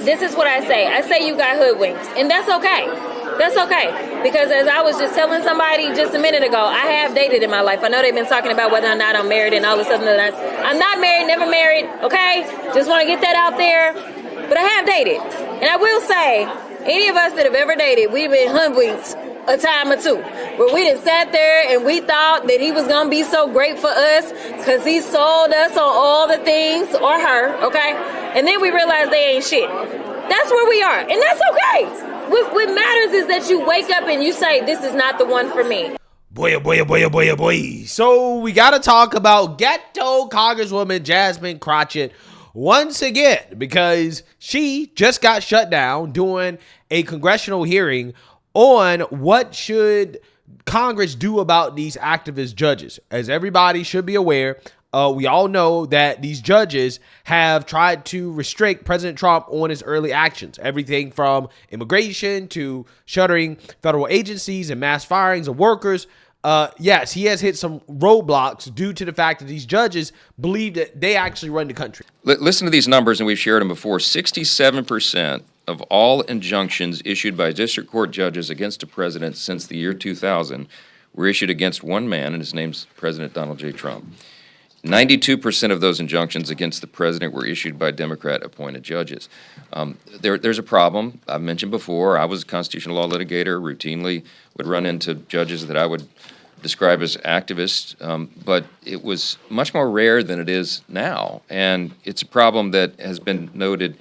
this is what I say. I say you got hoodwinked, and that's okay. That's okay. Because as I was just telling somebody just a minute ago, I have dated in my life. I know they've been talking about whether or not I'm married and all this other stuff. I'm not married, never married, okay? Just want to get that out there. But I have dated. And I will say, any of us that have ever dated, we've been hoodwinked a time or two, where we just sat there and we thought that he was going to be so great for us because he sold us on all the things, or her, okay? And then we realized they ain't shit. That's where we are, and that's okay. What matters is that you wake up and you say, this is not the one for me. Boy. So we got to talk about Ghetto Congresswoman Jasmine Crockett once again, because she just got shut down doing a congressional hearing on what should Congress do about these activist judges. As everybody should be aware, we all know that these judges have tried to restrict President Trump on his early actions. Everything from immigration to shuttering federal agencies and mass firings of workers. Yes, he has hit some roadblocks due to the fact that these judges believe that they actually run the country. Listen to these numbers, and we've shared them before. 67% of all injunctions issued by district court judges against a president since the year 2000 were issued against one man, and his name's President Donald J. Trump. 92% of those injunctions against the president were issued by Democrat-appointed judges. There's a problem. I've mentioned before, I was a constitutional law litigator, routinely would run into judges that I would describe as activists, but it was much more rare than it is now, and it's a problem that has been noted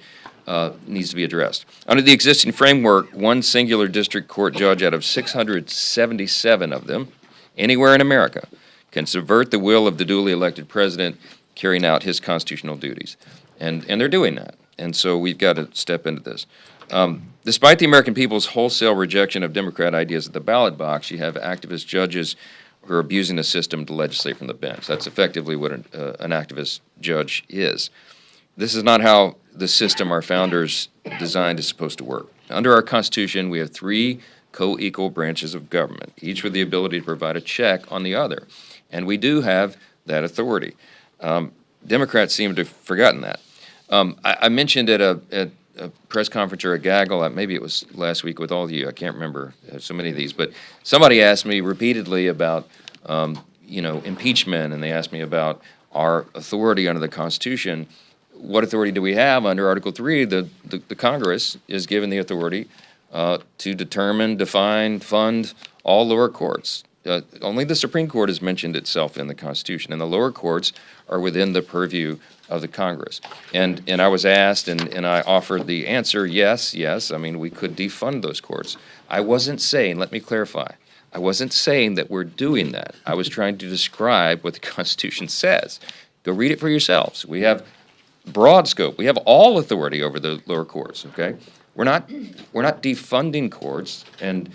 needs to be addressed. Under the existing framework, one singular district court judge out of 677 of them, anywhere in America, can subvert the will of the duly elected president carrying out his constitutional duties. And they're doing that. And so we've got to step into this. Despite the American people's wholesale rejection of Democrat ideas at the ballot box, you have activist judges who are abusing the system to legislate from the bench. That's effectively what an activist judge is. This is not how the system our founders designed is supposed to work. Under our Constitution, we have three co-equal branches of government, each with the ability to provide a check on the other. And we do have that authority. Democrats seem to have forgotten that. I mentioned at a press conference or a gaggle, maybe it was last week with all of you, I can't remember so many of these, but somebody asked me repeatedly about impeachment, and they asked me about our authority under the Constitution. What authority do we have? Under Article 3, the Congress is given the authority to determine, define, fund all lower courts. Only the Supreme Court has mentioned itself in the Constitution, and the lower courts are within the purview of the Congress. And I was asked, and I offered the answer, yes. I mean, we could defund those courts. I wasn't saying, let me clarify, I wasn't saying that we're doing that. I was trying to describe what the Constitution says. Go read it for yourselves. We have broad scope. We have all authority over the lower courts, okay? We're not defunding courts, and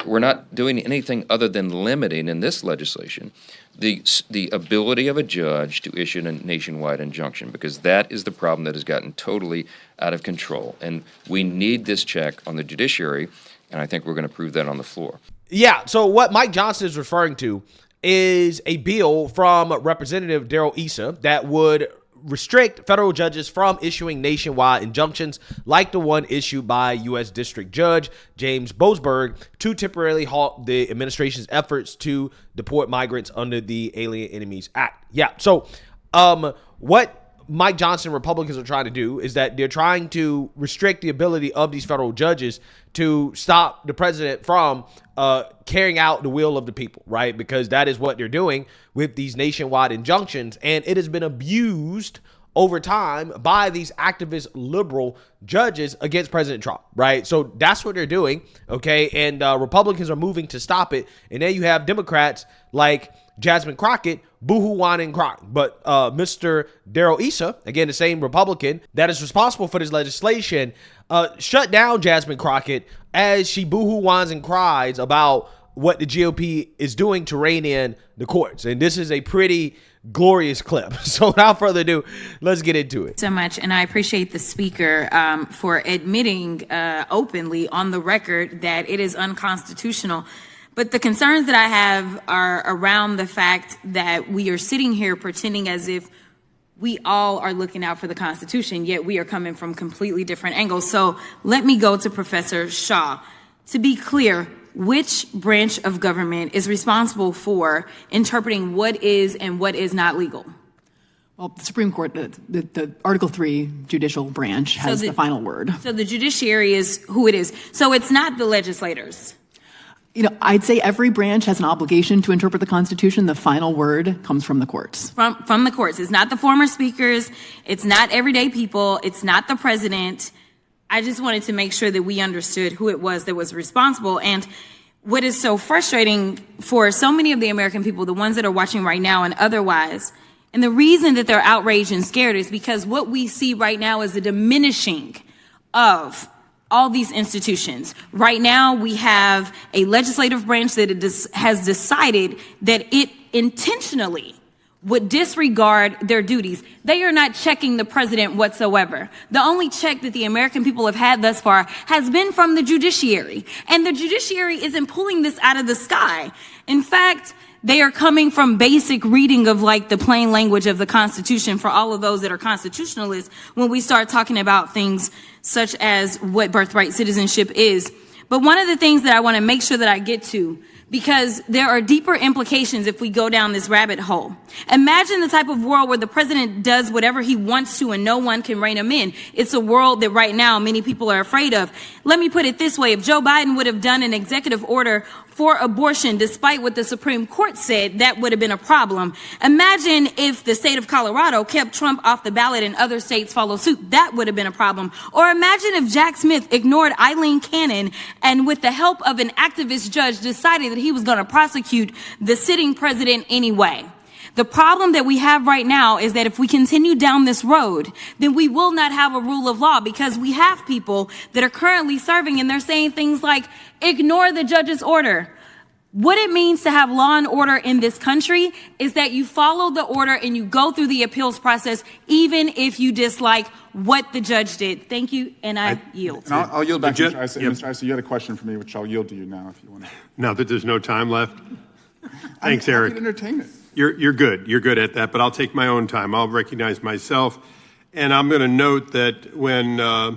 we're not doing anything other than limiting in this legislation the ability of a judge to issue a nationwide injunction, because that is the problem that has gotten totally out of control. And we need this check on the judiciary, and I think we're going to prove that on the floor. Yeah, so what Mike Johnson is referring to is a bill from Representative Darrell Issa that would restrict federal judges from issuing nationwide injunctions like the one issued by U.S. District Judge James Boasberg to temporarily halt the administration's efforts to deport migrants under the Alien Enemies Act. Yeah, so what Mike Johnson Republicans are trying to do is that they're trying to restrict the ability of these federal judges to stop the president from carrying out the will of the people, right? Because that is what they're doing with these nationwide injunctions, and it has been abused over time by these activist liberal judges against President Trump, right? So that's what they're doing, okay? And Republicans are moving to stop it, and then you have Democrats like Jasmine Crockett boohoo whining crying. But Mr. Darrell Issa, again, the same Republican that is responsible for this legislation, shut down Jasmine Crockett as she boohoo whines and cries about what the GOP is doing to rein in the courts. And this is a pretty glorious clip. So without further ado, let's get into it. So much, and I appreciate the speaker for admitting openly on the record that it is unconstitutional. But the concerns that I have are around the fact that we are sitting here pretending as if we all are looking out for the Constitution, yet we are coming from completely different angles. So let me go to Professor Shaw. To be clear, which branch of government is responsible for interpreting what is and what is not legal? Well, the Supreme Court, the Article 3 judicial branch has the final word. So the judiciary is who it is. So it's not the legislators. I'd say every branch has an obligation to interpret the Constitution. The final word comes from the courts. From the courts. It's not the former speakers. It's not everyday people. It's not the president. I just wanted to make sure that we understood who it was that was responsible. And what is so frustrating for so many of the American people, the ones that are watching right now and otherwise, and the reason that they're outraged and scared is because what we see right now is a diminishing of all these institutions. Right now, we have a legislative branch that has decided that it intentionally would disregard their duties. They are not checking the president whatsoever. The only check that the American people have had thus far has been from the judiciary. And the judiciary isn't pulling this out of the sky. In fact, they are coming from basic reading of the plain language of the Constitution for all of those that are constitutionalists when we start talking about things such as what birthright citizenship is. But one of the things that I want to make sure that I get to, because there are deeper implications if we go down this rabbit hole. Imagine the type of world where the president does whatever he wants to and no one can rein him in. It's a world that right now many people are afraid of. Let me put it this way. If Joe Biden would have done an executive order for abortion, despite what the Supreme Court said, that would have been a problem. Imagine if the state of Colorado kept Trump off the ballot and other states follow suit. That would have been a problem. Or imagine if Jack Smith ignored Eileen Cannon and with the help of an activist judge decided that he was going to prosecute the sitting president anyway. The problem that we have right now is that if we continue down this road, then we will not have a rule of law because we have people that are currently serving and they're saying things like, ignore the judge's order. What it means to have law and order in this country is that you follow the order and you go through the appeals process, even if you dislike what the judge did. Thank you, and I yield. And I'll yield back to Mr. Issa. Mr. Issa, you had a question for me, which I'll yield to you now if you want to. Now that there's no time left. Thanks, Eric. Entertainment. You're good. You're good at that, but I'll take my own time. I'll recognize myself. And I'm going to note that when Ms.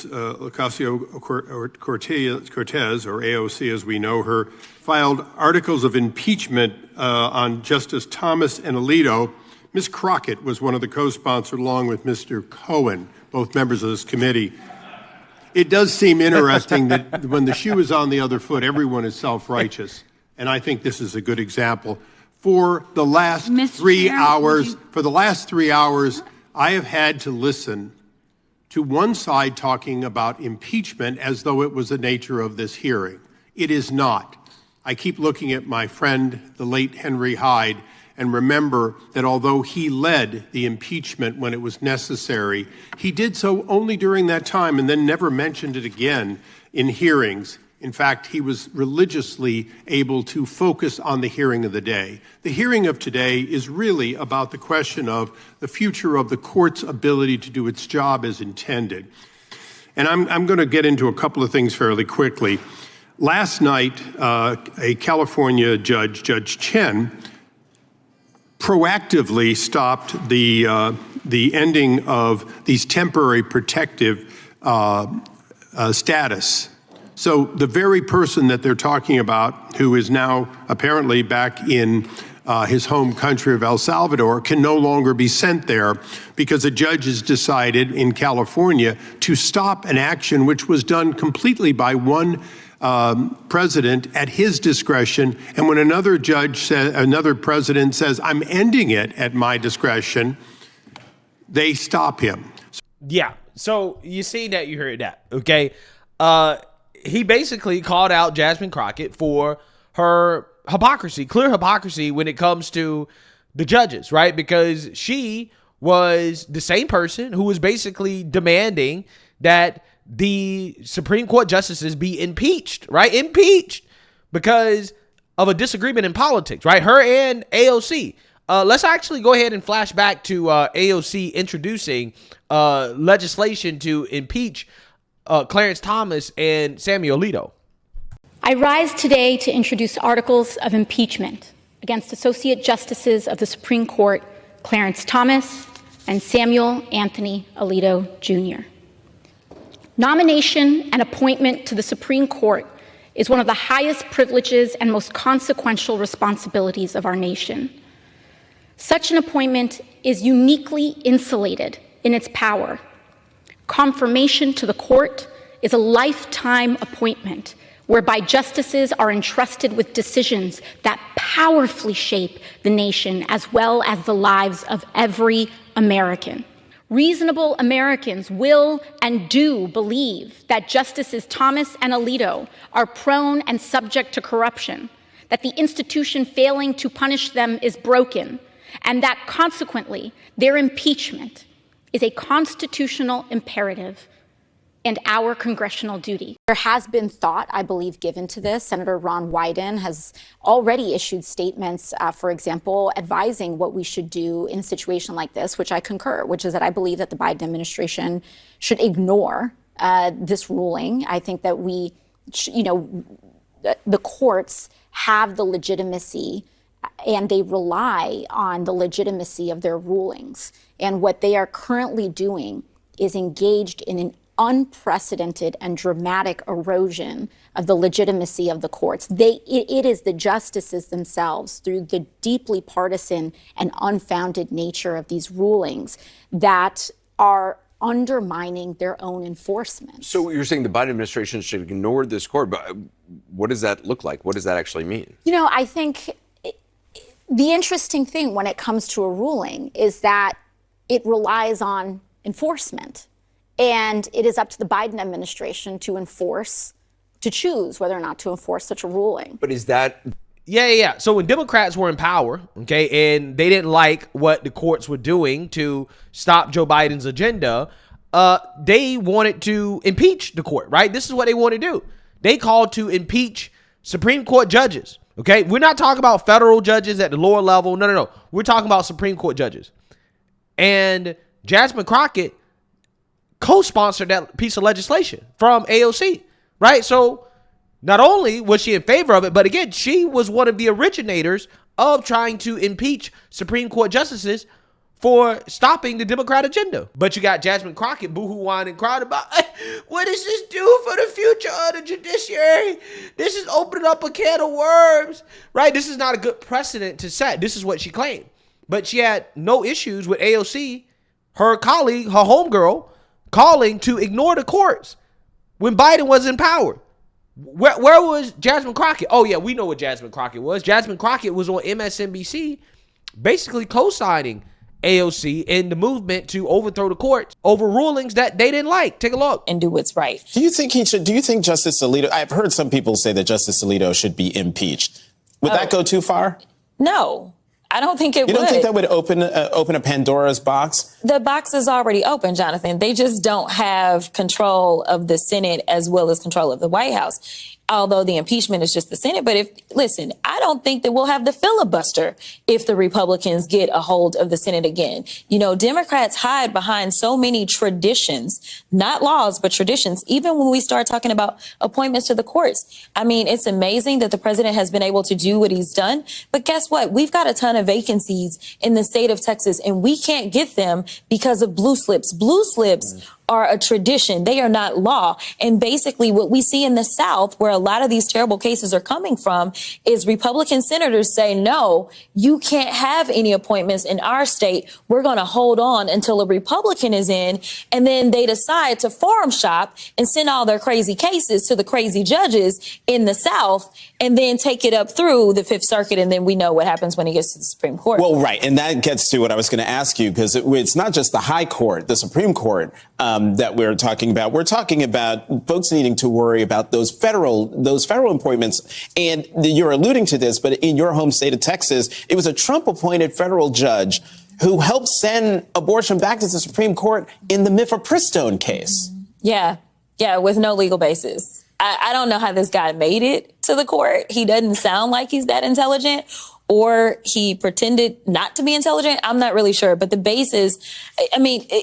Ocasio-Cortez, or AOC as we know her, filed articles of impeachment on Justice Thomas and Alito, Ms. Crockett was one of the co-sponsors along with Mr. Cohen, both members of this committee. It does seem interesting that when the shoe is on the other foot, everyone is self-righteous. And I think this is a good example. For the last 3 hours, I have had to listen to one side talking about impeachment as though it was the nature of this hearing. It is not. I keep looking at my friend, the late Henry Hyde, and remember that although he led the impeachment when it was necessary, he did so only during that time and then never mentioned it again in hearings. In fact, he was religiously able to focus on the hearing of the day. The hearing of today is really about the question of the future of the court's ability to do its job as intended. And I'm going to get into a couple of things fairly quickly. Last night, a California judge, Judge Chen, proactively stopped the ending of these temporary protective status. So the very person that they're talking about, who is now apparently back in his home country of El Salvador, can no longer be sent there because a judge has decided in California to stop an action which was done completely by one president at his discretion. And when another president says, I'm ending it at my discretion, they stop him. Yeah. So you see that, you heard that. Okay. He basically called out Jasmine Crockett for her hypocrisy, clear hypocrisy when it comes to the judges, right? Because she was the same person who was basically demanding that the Supreme Court justices be impeached, right? Impeached because of a disagreement in politics, right? Her and AOC. Let's actually go ahead and flash back to AOC introducing legislation to impeach Clarence Thomas and Samuel Alito. I rise today to introduce articles of impeachment against Associate Justices of the Supreme Court Clarence Thomas and Samuel Anthony Alito Jr. Nomination and appointment to the Supreme Court is one of the highest privileges and most consequential responsibilities of our nation. Such an appointment is uniquely insulated in its power. Confirmation to the court is a lifetime appointment whereby justices are entrusted with decisions that powerfully shape the nation as well as the lives of every American. Reasonable Americans will and do believe that Justices Thomas and Alito are prone and subject to corruption, that the institution failing to punish them is broken, and that consequently their impeachment is a constitutional imperative and our congressional duty. There has been thought, I believe, given to this. Senator Ron Wyden has already issued statements, for example, advising what we should do in a situation like this, which I concur, which is that I believe that the Biden administration should ignore this ruling. I think that the courts have the legitimacy and they rely on the legitimacy of their rulings. And what they are currently doing is engaged in an unprecedented and dramatic erosion of the legitimacy of the courts. It is the justices themselves, through the deeply partisan and unfounded nature of these rulings, that are undermining their own enforcement. So you're saying the Biden administration should ignore this court, but what does that look like? What does that actually mean? I think the interesting thing when it comes to a ruling is that it relies on enforcement. And it is up to the Biden administration to choose whether or not to enforce such a ruling. But is that... Yeah. So when Democrats were in power, okay, and they didn't like what the courts were doing to stop Joe Biden's agenda, they wanted to impeach the court, right? This is what they want to do. They called to impeach Supreme Court judges, okay? We're not talking about federal judges at the lower level. No. We're talking about Supreme Court judges. And Jasmine Crockett co-sponsored that piece of legislation from AOC, right? So not only was she in favor of it, but again, she was one of the originators of trying to impeach Supreme Court justices for stopping the Democrat agenda. But you got Jasmine Crockett boohoo whining crowd about, what does this do for the future of the judiciary? This is opening up a can of worms, right? This is not a good precedent to set. This is what she claimed. But she had no issues with AOC, her colleague, her homegirl, calling to ignore the courts when Biden was in power. Where was Jasmine Crockett? Oh, yeah, we know what Jasmine Crockett was. Jasmine Crockett was on MSNBC basically co-signing AOC in the movement to overthrow the courts over rulings that they didn't like. Take a look. And do what's right. Do you think Justice Alito, I've heard some people say that Justice Alito should be impeached. Would that go too far? No. I don't think it would. You don't think that would open a Pandora's box? The box is already open, Jonathan. They just don't have control of the Senate as well as control of the White House. Although the impeachment is just the Senate. But listen, I don't think that we'll have the filibuster if the Republicans get a hold of the Senate again. Democrats hide behind so many traditions, not laws, but traditions, even when we start talking about appointments to the courts. I mean, it's amazing that the president has been able to do what he's done. But guess what? We've got a ton of vacancies in the state of Texas, and we can't get them because of blue slips. Blue slips are a tradition. They are not law. And basically what we see in the South, where a lot of these terrible cases are coming from, is Republican senators say, no, you can't have any appointments in our state. We're going to hold on until a Republican is in. And then they decide to forum shop and send all their crazy cases to the crazy judges in the South and then take it up through the Fifth Circuit. And then we know what happens when it gets to the Supreme Court. Well, right. And that gets to what I was going to ask you, because it's not just the High Court, the Supreme Court, that we're talking about. We're talking about folks needing to worry about those federal appointments. And you're alluding to this, but in your home state of Texas, it was a Trump-appointed federal judge who helped send abortion back to the Supreme Court in the mifepristone case. Yeah, with no legal basis. I don't know how this guy made it to the court. He doesn't sound like he's that intelligent, or he pretended not to be intelligent. I'm not really sure. But the base is,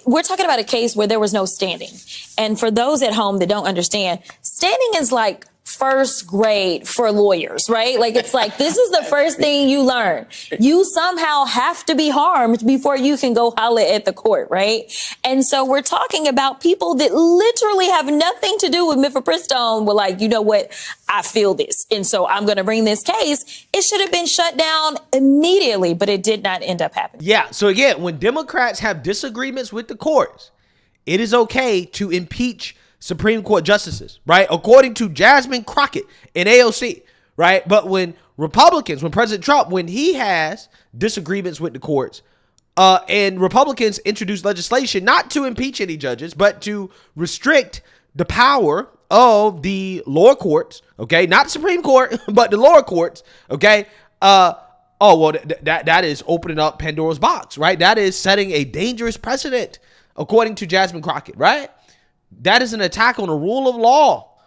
we're talking about a case where there was no standing. And for those at home that don't understand, standing is like first grade for lawyers, right? Like, it's like, this is the first thing you learn. You somehow have to be harmed before you can go holler at the court, right? And so we're talking about people that literally have nothing to do with mifepristone. Were like, you know what? I feel this. And so I'm going to bring this case. It should have been shut down immediately, but it did not end up happening. Yeah. So again, when Democrats have disagreements with the courts, it is okay to impeach Supreme Court justices, right? According to Jasmine Crockett in AOC, right? But when Republicans, when President Trump, when he has disagreements with the courts, and Republicans introduce legislation not to impeach any judges, but to restrict the power of the lower courts, okay? Not the Supreme Court, but the lower courts, okay? That is opening up Pandora's box, right? That is setting a dangerous precedent, according to Jasmine Crockett, right? That is an attack on the rule of law,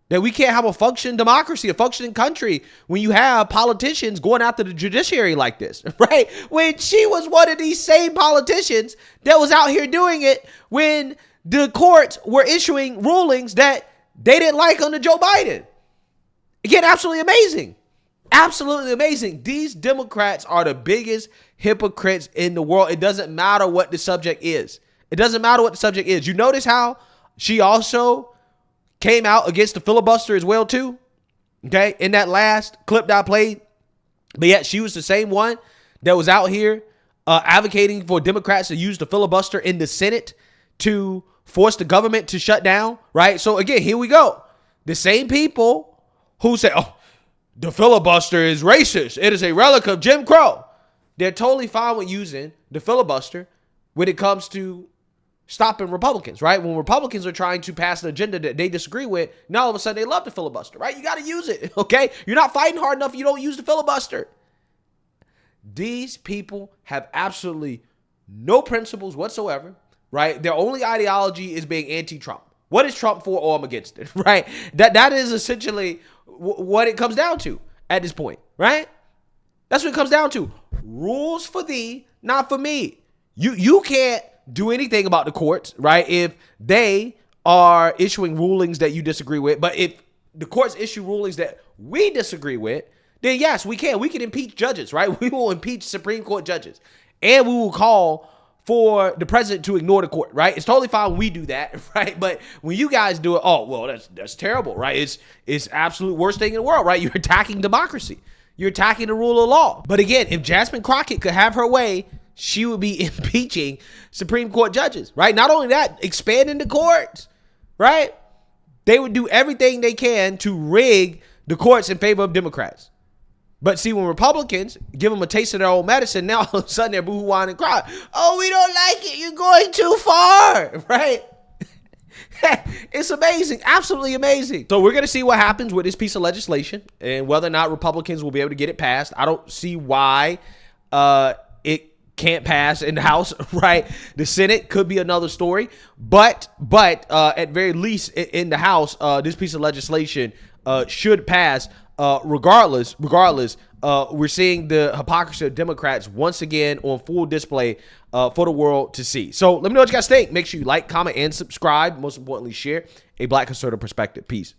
that we can't have a functioning democracy, a functioning country, when you have politicians going after the judiciary like this, right? When she was one of these same politicians that was out here doing it when the courts were issuing rulings that they didn't like under Joe Biden. Again, absolutely amazing. Absolutely amazing. These Democrats are the biggest hypocrites in the world. It doesn't matter what the subject is. It doesn't matter what the subject is. You notice how she also came out against the filibuster as well, too. Okay. In that last clip that I played. But yet she was the same one that was out here advocating for Democrats to use the filibuster in the Senate to force the government to shut down. Right. So again, here we go. The same people who say, oh, the filibuster is racist. It is a relic of Jim Crow. They're totally fine with using the filibuster when it comes to stopping Republicans, right? When Republicans are trying to pass an agenda that they disagree with, now all of a sudden they love the filibuster, right? You got to use it, okay? You're not fighting hard enough, you don't use the filibuster. These people have absolutely no principles whatsoever, right? Their only ideology is being anti-Trump. What is Trump for? Oh, I'm against it, right? That is essentially what it comes down to at this point, right? That's what it comes down to. Rules for thee, not for me. You can't do anything about the courts, right? If they are issuing rulings that you disagree with, but if the courts issue rulings that we disagree with, then yes, we can. We can impeach judges, right? We will impeach Supreme Court judges, and we will call for the president to ignore the court, right? It's totally fine when we do that, right? But when you guys do it, oh, well, that's terrible, right? It's absolute worst thing in the world, right? You're attacking democracy. You're attacking the rule of law. But again, if Jasmine Crockett could have her way, she would be impeaching Supreme Court judges, right? Not only that, expanding the courts, right? They would do everything they can to rig the courts in favor of Democrats. But see, when Republicans give them a taste of their own medicine, now all of a sudden they're boo-hoo-whining and cry. Oh, we don't like it. You're going too far, right? It's amazing. Absolutely amazing. So we're going to see what happens with this piece of legislation and whether or not Republicans will be able to get it passed. I don't see why it can't pass in the House, right? The Senate could be another story, but at very least in the House, this piece of legislation should pass. Regardless, we're seeing the hypocrisy of Democrats once again on full display for the world to see. So let me know what you guys think. Make sure you like, comment, and subscribe. Most importantly, share a Black conservative perspective. Peace.